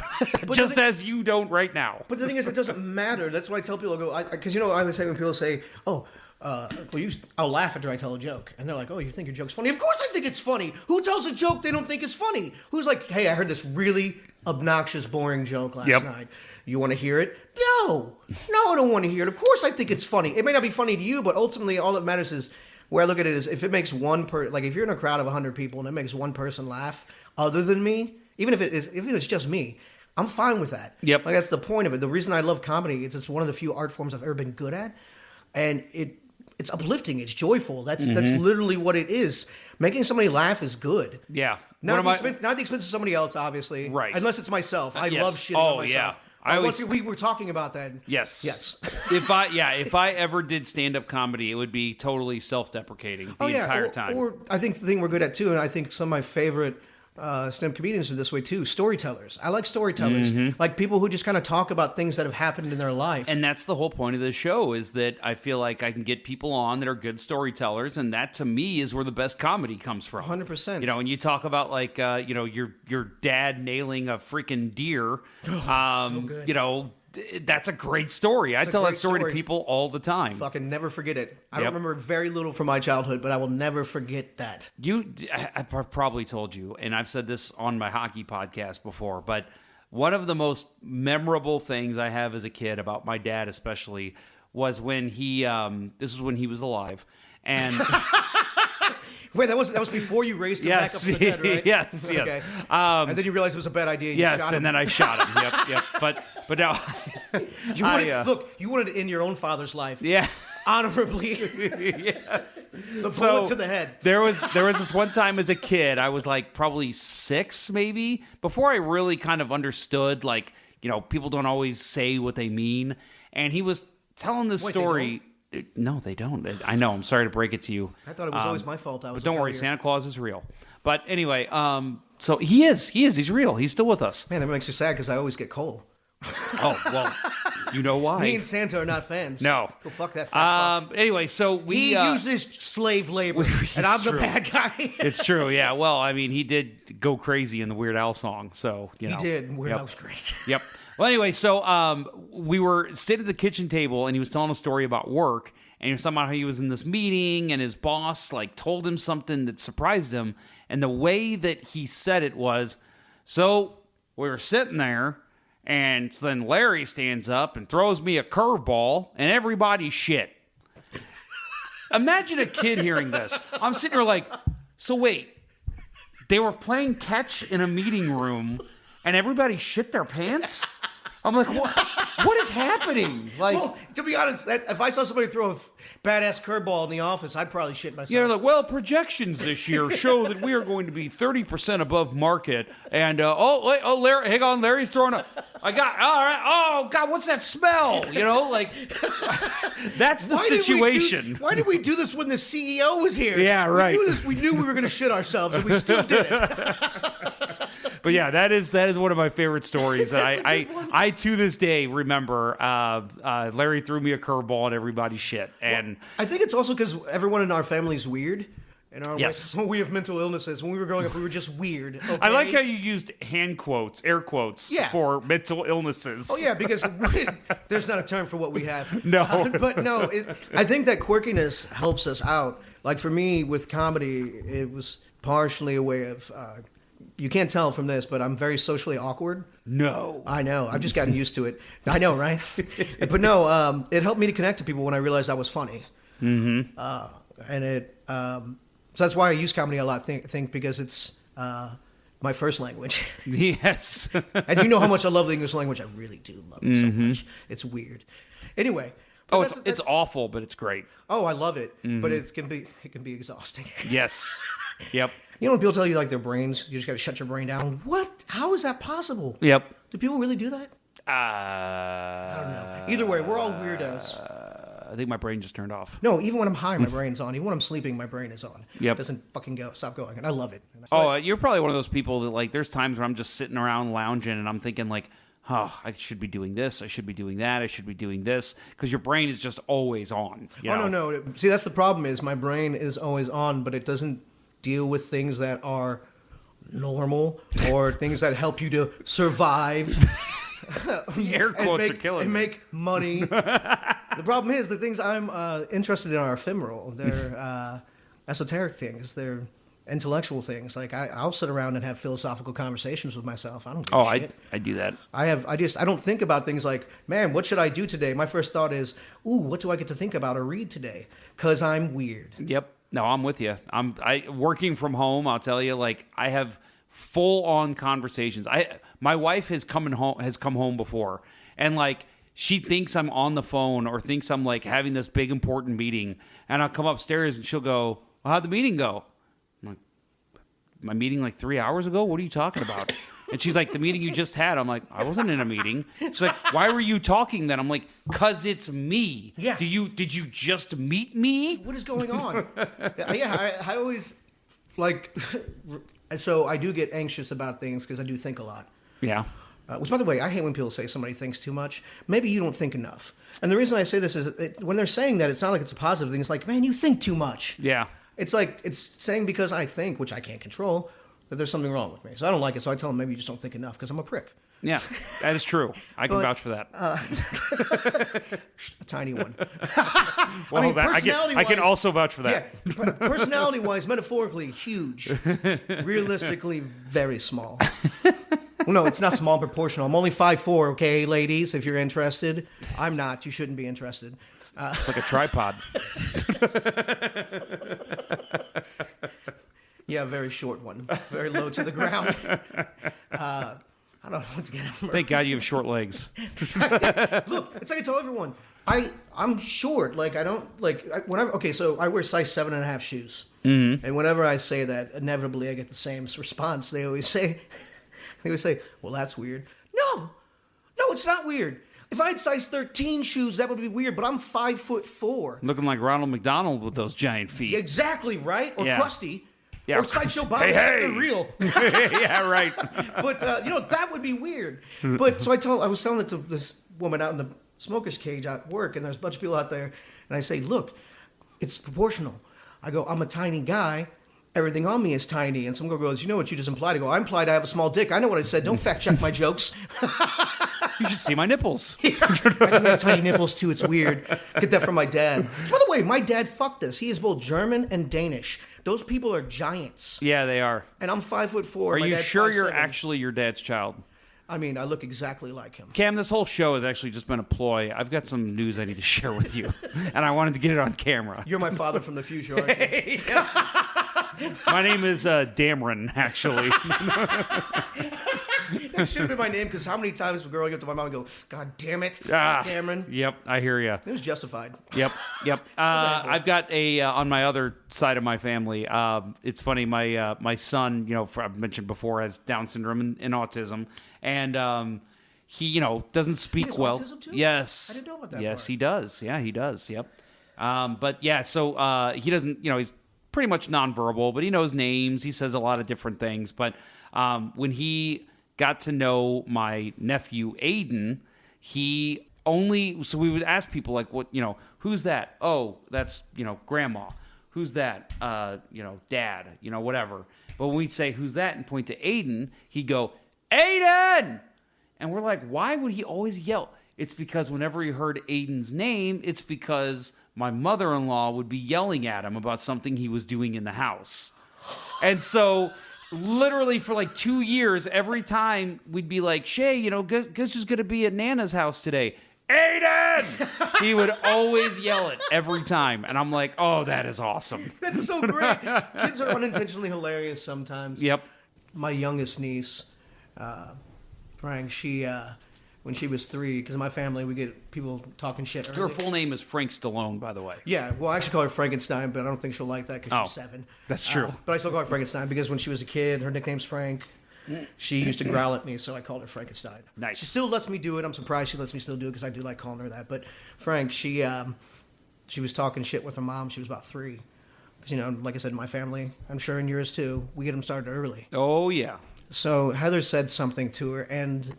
Just as you don't right now. But the thing is, it doesn't matter. That's why I tell people, because I always say when people say, oh, I'll laugh after I tell a joke. And they're like, oh, you think your joke's funny? Of course I think it's funny. Who tells a joke they don't think is funny? Who's like, hey, I heard this really obnoxious, boring joke last night. You want to hear it? No, I don't want to hear it. Of course I think it's funny. It may not be funny to you, but ultimately all that matters is, where I look at it is, if it makes if you're in a crowd of 100 people and it makes one person laugh other than me, even if it's just me, I'm fine with that. Yep. Like, that's the point of it. The reason I love comedy is it's one of the few art forms I've ever been good at. And it's uplifting. It's joyful. That's literally what it is. Making somebody laugh is good. Yeah. Not at the expense of somebody else, obviously. Right. Unless it's myself. I yes. love shitting on myself. Yeah. We were talking about that. Yes. If I ever did stand-up comedy, it would be totally self-deprecating the entire time. Or I think the thing we're good at too, and I think some of my favorite stand-up comedians are this way too, storytellers. I like storytellers. Like people who just kind of talk about things that have happened in their life. And that's the whole point of the show, is that I feel like I can get people on that are good storytellers, and that to me is where the best comedy comes from. 100%. You know, when you talk about like your dad nailing a freaking deer, so good. you know, that's a great story. I tell that story to people all the time. Fucking never forget it. I don't remember very little from my childhood, but I will never forget that. I probably told you, and I've said this on my hockey podcast before, but one of the most memorable things I have as a kid about my dad especially was when this was when he was alive, and... Wait, that was before you raised him back up from the dead, right? Yes. Okay. And then you realized it was a bad idea. And you shot him. Then I shot him. Yep. But now, you wanted to end your own father's life. Yeah. Honorably. Yes. The bullet to the head. There was this one time as a kid, I was like probably 6 maybe, before I really kind of understood, like, you know, people don't always say what they mean. And he was telling this story. No, they don't. I know. I'm sorry to break it to you. I thought it was always my fault. But don't worry, Santa Claus is real. But anyway, so he is. He's real. He's still with us. Man, that makes you sad because I always get coal. Oh, well, you know why. Me and Santa are not fans. No. Go fuck that fat fuck. Anyway, so he uses slave labor, and I'm the bad guy. It's true, yeah. Well, I mean, he did go crazy in the Weird Al song, so, you know. He did. Weird Al was great. Yep. Well, anyway, so we were sitting at the kitchen table, and he was telling a story about work. And he was talking about how he was in this meeting and his boss like told him something that surprised him. And the way that he said it was, so we were sitting there, and so then Larry stands up and throws me a curveball, and everybody's shit. Imagine a kid hearing this. I'm sitting there like, so wait, they were playing catch in a meeting room, and everybody shit their pants? I'm like, what is happening? Like, well, to be honest, if I saw somebody throw a badass curveball in the office, I'd probably shit myself. Yeah, like, well, projections this year show that we are going to be 30% above market. And Larry, hang on, Larry's throwing all right. Oh God, what's that smell? You know, like that's the situation. Why did we do this when the CEO was here? Yeah, right. We knew we were going to shit ourselves, and we still did it. But yeah, that is one of my favorite stories. That I to this day remember. Larry threw me a curveball and everybody shit. And I think it's also because everyone in our family is weird. Yes. We have mental illnesses. When we were growing up, we were just weird. Okay? I like how you used air quotes for mental illnesses. Oh, yeah, because there's not a term for what we have. No. But no, I think that quirkiness helps us out. Like for me, with comedy, it was partially a way of... you can't tell from this, but I'm very socially awkward. No. I know. I've just gotten used to it. I know, right? But no, it helped me to connect to people when I realized I was funny. Mm-hmm. And it... so that's why I use comedy a lot, I think because it's my first language. Yes. And you know how much I love the English language. I really do love it so much. It's weird. Anyway. Oh, it's awful, but it's great. Oh, I love it. Mm-hmm. But it can be exhausting. Yes. Yep. You know when people tell you like their brains, you just got to shut your brain down? What? How is that possible? Yep. Do people really do that? I don't know. Either way, we're all weirdos. I think my brain just turned off. No, even when I'm high, my brain's on. Even when I'm sleeping, my brain is on. Yep. It doesn't fucking stop going. And I love it. Oh, you're probably one of those people that like, there's times where I'm just sitting around lounging and I'm thinking like, oh, I should be doing this, I should be doing that, I should be doing this, because your brain is just always on. No. See, that's the problem is my brain is always on, but it doesn't deal with things that are normal or things that help you to survive. Air quotes are killing and me. make money. The problem is the things I'm interested in are ephemeral. They're esoteric things. They're intellectual things. Like I'll sit around and have philosophical conversations with myself. I don't give a shit. I do that. I don't think about things like, man, what should I do today? My first thought is, ooh, what do I get to think about or read today? Because I'm weird. Yep. No, I'm with you. I working from home. I'll tell you, like I have full on conversations. My wife has come home before, and like she thinks I'm on the phone or thinks I'm like having this big important meeting, and I'll come upstairs and she'll go, well, how'd the meeting go? I'm like, my meeting like 3 hours ago? What are you talking about? And she's like, the meeting you just had. I'm like, I wasn't in a meeting. She's like, why were you talking then? I'm like, 'cause it's me. Yeah. Did you just meet me? What is going on? I always like. So I do get anxious about things because I do think a lot. Yeah. Which, by the way, I hate when people say somebody thinks too much. Maybe you don't think enough. And the reason I say this is when they're saying that, it's not like it's a positive thing. It's like, man, you think too much. Yeah. It's like it's saying because I think, which I can't control, that there's something wrong with me. So I don't like it. So I tell them maybe you just don't think enough because I'm a prick. Yeah, that is true. I can vouch for that. A tiny one. Well, I can also vouch for that. Yeah, personality-wise, metaphorically, huge. Realistically, very small. Well, no, it's not small proportional. I'm only 5'4", okay, ladies, if you're interested. I'm not. You shouldn't be interested. It's like a tripod. Yeah, very short one. Very low to the ground. I don't know what to get him. Thank God you have short legs. Look, it's like I tell everyone. I'm short. Like I don't like whenever. Okay, so I wear size 7.5 shoes, and whenever I say that, inevitably I get the same response. They always say, "Well, that's weird." No, it's not weird. If I had size 13 shoes, that would be weird. But I'm 5'4". Looking like Ronald McDonald with those giant feet. Exactly right, or Yeah. Krusty. Yeah, or Sideshow Bob. hey. They're real. Yeah, right. But that would be weird. But so I was telling it to this woman out in the smoker's cage at work, and there's a bunch of people out there, and I say, look, it's proportional. I go, I'm a tiny guy. Everything on me is tiny. And some girl goes, you know what you just implied? I go, I implied I have a small dick. I know what I said. Don't fact check my jokes. You should see my nipples. I do have tiny nipples too. It's weird. Get that from my dad. By the way, my dad fucked us. He is both German and Danish. Those people are giants. Yeah, they are. And I'm 5'4". Are My you dad's sure you're 5'7". actually your dad's child? I mean, I look exactly like him. Cam, this whole show has actually just been a ploy. I've got some news I need to share with you, and I wanted to get it on camera. You're my father from the future, aren't you? Yes. My name is Dameron, actually. It should have been my name because how many times growing up to my mom would go, God damn it, Ah, Cameron. Yep, I hear you. It was justified. Yep. I've got a on my other side of my family. It's funny. My son, I've mentioned before, has Down syndrome and autism, and he, doesn't speak He has well. autism too? Yes, I didn't know about that Yes, part. he does. Yeah, he does. Yep. But yeah, so he doesn't. He's pretty much nonverbal, but he knows names. He says a lot of different things. But when he got to know my nephew Aiden, so we would ask people like, what, who's that? Oh, that's, grandma. Who's that? Dad, whatever. But when we'd say, who's that? And point to Aiden, he'd go, Aiden! And we're like, why would he always yell? It's because whenever he heard Aiden's name, it's because my mother-in-law would be yelling at him about something he was doing in the house. And so literally for like 2 years, every time we'd be like, Shay, guess who's going to be at Nana's house today? Aiden! He would always yell it every time. And I'm like, oh, that is awesome. That's so great. Kids are unintentionally hilarious sometimes. Yep. My youngest niece, Frank, she, when she was 3, because in my family we get people talking shit. Her full name is Frank Stallone, by the way. Yeah, well, I actually call her Frankenstein, but I don't think she'll like that because she's 7. That's true. But I still call her Frankenstein because when she was a kid, her nickname's Frank. She used to growl at me, so I called her Frankenstein. Nice. She still lets me do it. I'm surprised she lets me still do it because I do like calling her that. But Frank, she was talking shit with her mom. She was about 3. Because, like I said, in my family, I'm sure in yours too, we get them started early. Oh, yeah. So Heather said something to her, and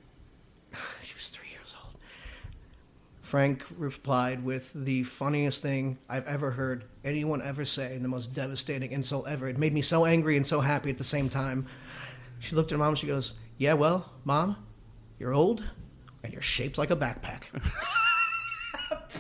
She was 3 years old. Frank replied with the funniest thing I've ever heard anyone ever say, and the most devastating insult ever. It made me so angry and so happy at the same time. She looked at her mom and she goes, "Yeah, well, Mom, you're old and you're shaped like a backpack."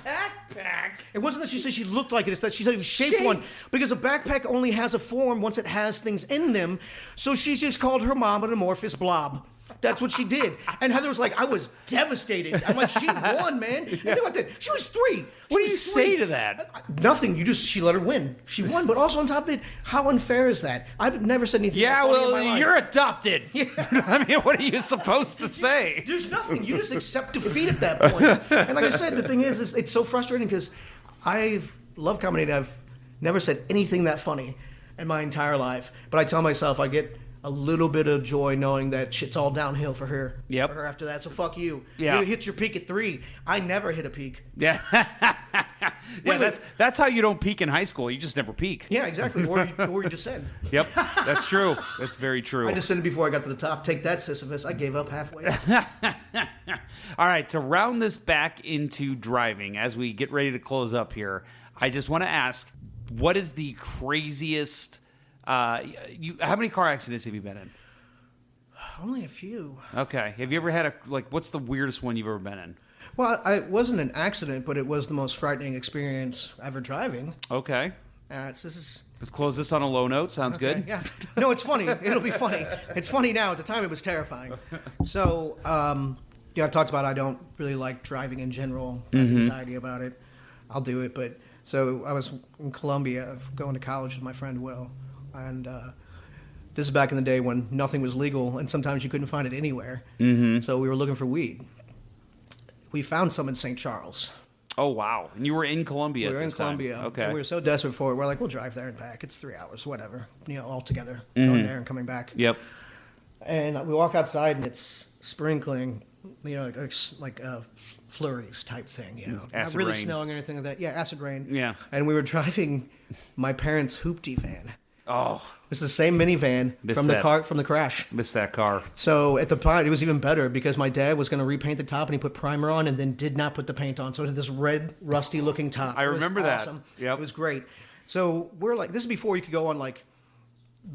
Backpack. It wasn't that she said she looked like it, it's that she said it was shaped one. Because a backpack only has a form once it has things in them. So she just called her mom an amorphous blob. That's what she did. And Heather was like, I was devastated. I'm like, she won, man. And think about that. She was 3. What do you say to that? Nothing. She let her win. She won. But also on top of it, how unfair is that? I've never said anything Yeah, that funny in my well, life. you're adopted. I mean, what are you supposed to say? There's nothing. You just accept defeat at that point. And like I said, the thing is it's so frustrating because I've loved comedy and I've never said anything that funny in my entire life. But I tell myself I get a little bit of joy knowing that shit's all downhill for her. Yep. For her after that. So fuck you. Yeah. You hit your peak at 3. I never hit a peak. Yeah. Yeah, that's how you don't peak in high school. You just never peak. Yeah, exactly. Or you descend. Yep, that's true. That's very true. I descended before I got to the top. Take that, Sisyphus. I gave up halfway. All right, to round this back into driving, as we get ready to close up here, I just want to ask, what is the craziest... how many car accidents have you been in? Only a few. Okay. Have you ever had what's the weirdest one you've ever been in? Well, it wasn't an accident, but it was the most frightening experience ever driving. Okay. This is... Let's close this on a low note. Sounds good. Yeah. No, it's funny. It'll be funny. It's funny now. At the time, it was terrifying. So, I've talked about I don't really like driving in general. I have anxiety about it. I'll do it. But so I was in Colombia going to college with my friend Will. And this is back in the day when nothing was legal and sometimes you couldn't find it anywhere. Mm-hmm. So we were looking for weed. We found some in St. Charles. Oh, wow. And you were in Colombia We were at in this time. Colombia. Okay. And we were so desperate for it. We're like, we'll drive there and back. It's 3 hours, whatever. All together. Going there and coming back. Yep. And we walk outside and it's sprinkling, like flurries type thing, Acid Not really rain. snowing or anything like that. Yeah, acid rain. Yeah. And we were driving my parents' hoopty van. Oh, It's the same minivan Missed that. from the crash. missed that car. So at the point, it was even better because my dad was going to repaint the top and he put primer on and then did not put the paint on. So it had this red, rusty looking top. I It was remember that. awesome. Yep. It was great. So we're like, this is before you could go on like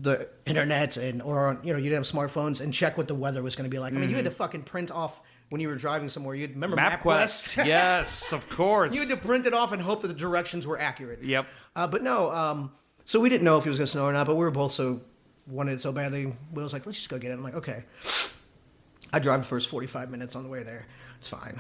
the internet or on, you didn't have smartphones and check what the weather was going to be like. I mean, you had to fucking print off when you were driving somewhere. You'd remember MapQuest. Yes, of course. You had to print it off and hope that the directions were accurate. Yep. But no, so we didn't know if it was going to snow or not, but we were both wanted it so badly. Will was like, let's just go get it. I'm like, okay. I drive the first 45 minutes on the way there. It's fine.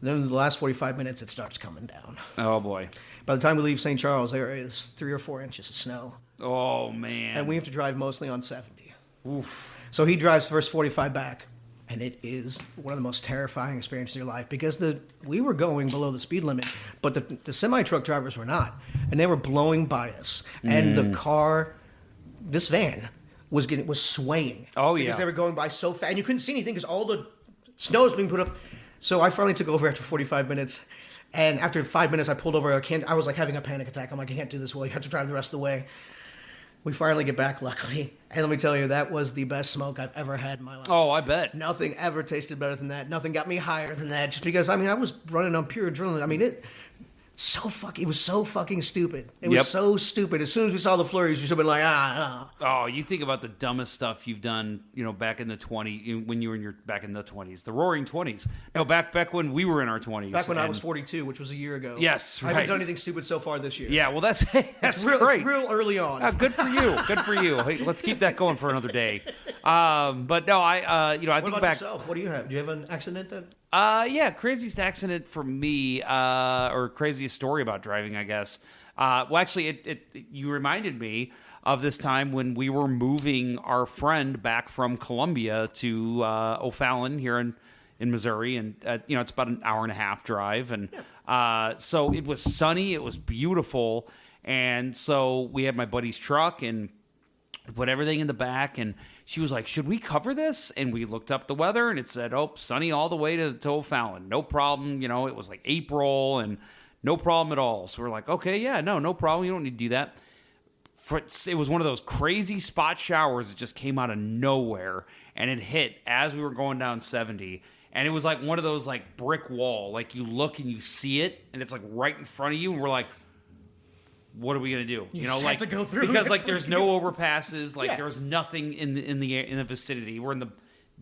Then the last 45 minutes, it starts coming down. Oh, boy. By the time we leave St. Charles, there is 3 or 4 inches of snow. Oh, man. And we have to drive mostly on 70. Oof. So he drives the first 45 back. And it is one of the most terrifying experiences of your life because we were going below the speed limit, but the semi-truck drivers were not. And they were blowing by us. And the car, this van, was swaying. Oh, yeah. Because they were going by so fast. And you couldn't see anything because all the snow was being put up. So I finally took over after 45 minutes. And after 5 minutes, I pulled over. I was like having a panic attack. I'm like, I can't do this. Well, you have to drive the rest of the way. We finally get back, luckily. And let me tell you, that was the best smoke I've ever had in my life. Oh, I bet. Nothing ever tasted better than that. Nothing got me higher than that. Just because, I was running on pure adrenaline. it was so fucking stupid. It was so stupid. As soon as we saw the flurries, we should have been like, Oh, you think about the dumbest stuff you've done, back in the 20s, when you were back in the 20s, the roaring 20s. No, back when we were in our 20s. Back when I was 42, which was a year ago. Yes, I haven't right. done anything stupid so far this year. Yeah, well, that's real, great. It's real early on. Good for you. Good for you. Hey, let's keep that going for another day. But no, I What think about back. yourself? What do you have? Do you have an accident that... Yeah, craziest accident for me, or craziest story about driving, I guess. Well, actually, you reminded me of this time when we were moving our friend back from Columbia to O'Fallon here in Missouri, and it's about an hour and a half drive, and so it was sunny, it was beautiful, and so we had my buddy's truck and put everything in the back, and she was like, should we cover this? And we looked up the weather and it said, sunny all the way to O'Fallon. No problem. It was like April and no problem at all. So we're like, okay, yeah, no problem. You don't need to do that. It was one of those crazy spot showers that just came out of nowhere, and it hit as we were going down 70. And it was like one of those like brick wall. Like you look and you see it, and it's like right in front of you, and we're like, what are we gonna do? You just have to go through. Because like That's there's what you no overpasses. Like Yeah. there's nothing in the vicinity. We're in the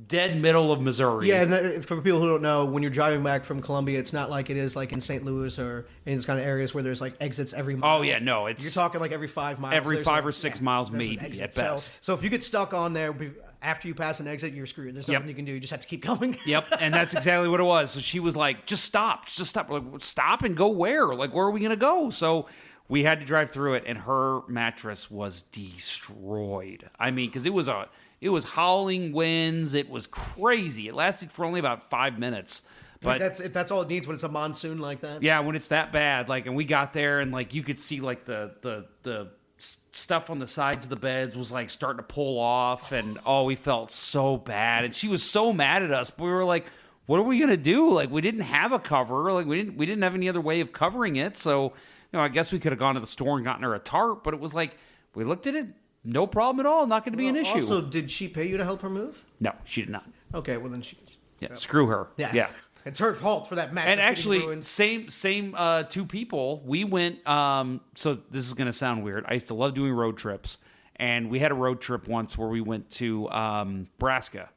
dead middle of Missouri. Yeah, and for people who don't know, when you're driving back from Columbia, it's not like it is like in St. Louis or in these kind of areas where there's like exits every mile. Oh yeah, no, it's You're talking like every 5 miles. every there's 5 a- or 6 yeah, miles there's an maybe exit. at best. So if you get stuck on there after you pass an exit, you're screwed. There's nothing you can do. You just have to keep going. Yep, and that's exactly what it was. So she was like, just stop. We're like, stop and go where? Like, where are we going to go? So we had to drive through it, and her mattress was destroyed. I mean, because it was howling winds. It was crazy. It lasted for only about 5 minutes. But If that's all it needs when it's a monsoon like that. yeah, when it's that bad, like, and we got there, and like you could see like the stuff on the sides of the beds was like starting to pull off, and we felt so bad, and she was so mad at us. But we were like, what are we gonna do? Like, we didn't have a cover, like we didn't have any other way of covering it. So I guess we could have gone to the store and gotten her a tarp, but it was like we looked at it, no problem at all, not going to be an issue. Also, did she pay you to help her move? No, she did not. Okay, well then she. Yeah, screw her. Yeah. It's her fault for that mattress. And actually, getting ruined. same two people. We went. So this is going to sound weird. I used to love doing road trips, and we had a road trip once where we went to Nebraska.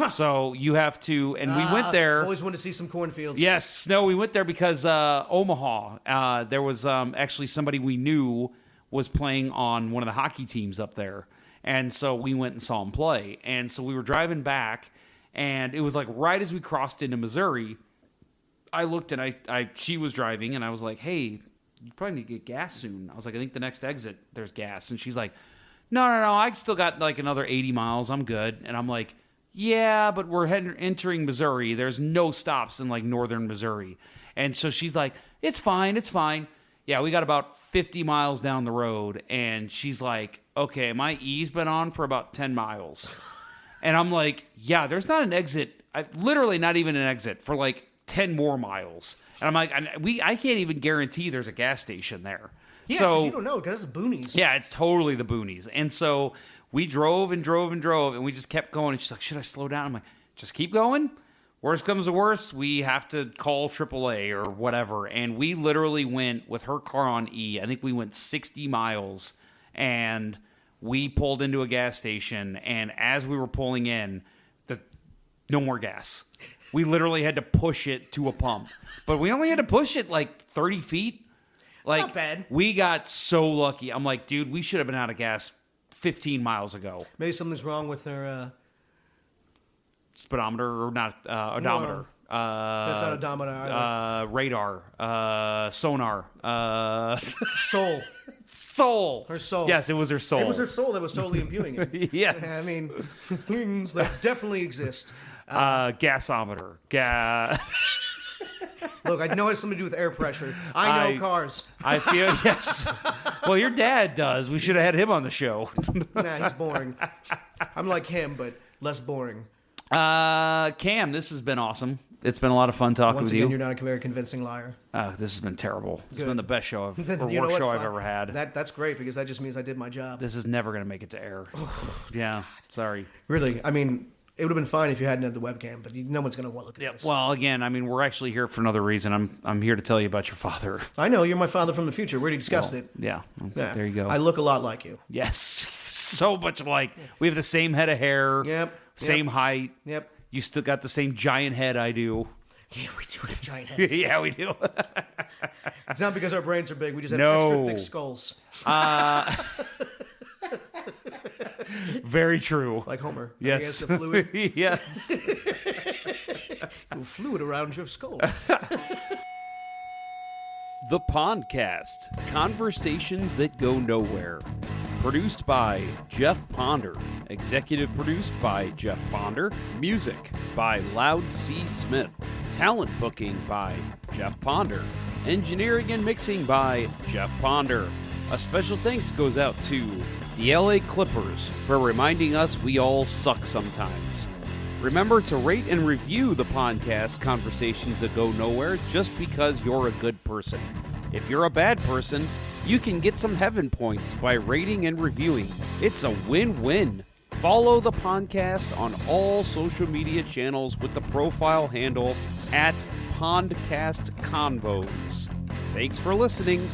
So you have to, and we went there. Always wanted to see some cornfields. Yes, no, we went there because Omaha. There was actually somebody we knew was playing on one of the hockey teams up there, and so we went and saw him play. And so we were driving back. And it was like right as we crossed into Missouri, I looked and she was driving, and I was like, hey, you probably need to get gas soon. I was like, I think the next exit there's gas. And she's like, no, I still got like another 80 miles. I'm good. And I'm like, yeah, but we're entering Missouri. There's no stops in like northern Missouri. And so she's like, it's fine. Yeah, we got about 50 miles down the road. And she's like, okay, my E's been on for about 10 miles. And I'm like, yeah, there's not an exit, literally not even an exit for like 10 more miles. And I'm like, I can't even guarantee there's a gas station there. Yeah, so 'cause you don't know, because it's the boonies. Yeah, it's totally the boonies. And so we drove, and we just kept going. And she's like, should I slow down? I'm like, just keep going. Worst comes to worst, we have to call AAA or whatever. And we literally went with her car on E. I think we went 60 miles, and we pulled into a gas station, and as we were pulling in, no more gas. We literally had to push it to a pump. But we only had to push it like 30 feet. Like, not bad. We got so lucky. I'm like, dude, we should have been out of gas 15 miles ago. Maybe something's wrong with her. Speedometer, or not, odometer. That's not odometer either. Radar. Sonar. Soul. Soul. Her soul. Yes, it was her soul. It was her soul that was totally imbuing it. Yes. I mean, things that definitely exist. Gasometer. Look, I know it has something to do with air pressure. I know cars. I feel, yes. Well, your dad does. We should have had him on the show. Nah, he's boring. I'm like him, but less boring. Cam, this has been awesome. It's been a lot of fun talking Once with again, you. you're not a very convincing liar. This has been terrible. This has Good. been the best show or You know worst what? show I've Fine. ever had. That's great, because that just means I did my job. This is never going to make it to air. Yeah, sorry. Really, I mean, it would have been fine if you hadn't had the webcam, but no one's going to look at this. Well, again, I mean, we're actually here for another reason. I'm here to tell you about your father. I know, you're my father from the future. We already discussed it. Yeah, Yeah. there you go. I look a lot like you. Yes, so much alike. We have the same head of hair. Yep. Same height. Yep. You still got the same giant head I do. Yeah, we do have giant heads. Yeah, we do. It's not because our brains are big. We just have No. extra thick skulls. Very true. Like Homer. Yes. He has the fluid, Yes. fluid around your skull. The Pondcast, conversations that go nowhere. Produced by Jeff Ponder. Executive produced by Jeff Ponder. Music by Loud C. Smith. Talent booking by Jeff Ponder. Engineering and mixing by Jeff Ponder. A special thanks goes out to the LA Clippers for reminding us we all suck sometimes. Remember to rate and review the Pondcast, conversations that go nowhere, just because you're a good person. If you're a bad person, you can get some heaven points by rating and reviewing. It's a win-win. Follow the Pondcast on all social media channels with the profile handle @PondcastConvos. Thanks for listening.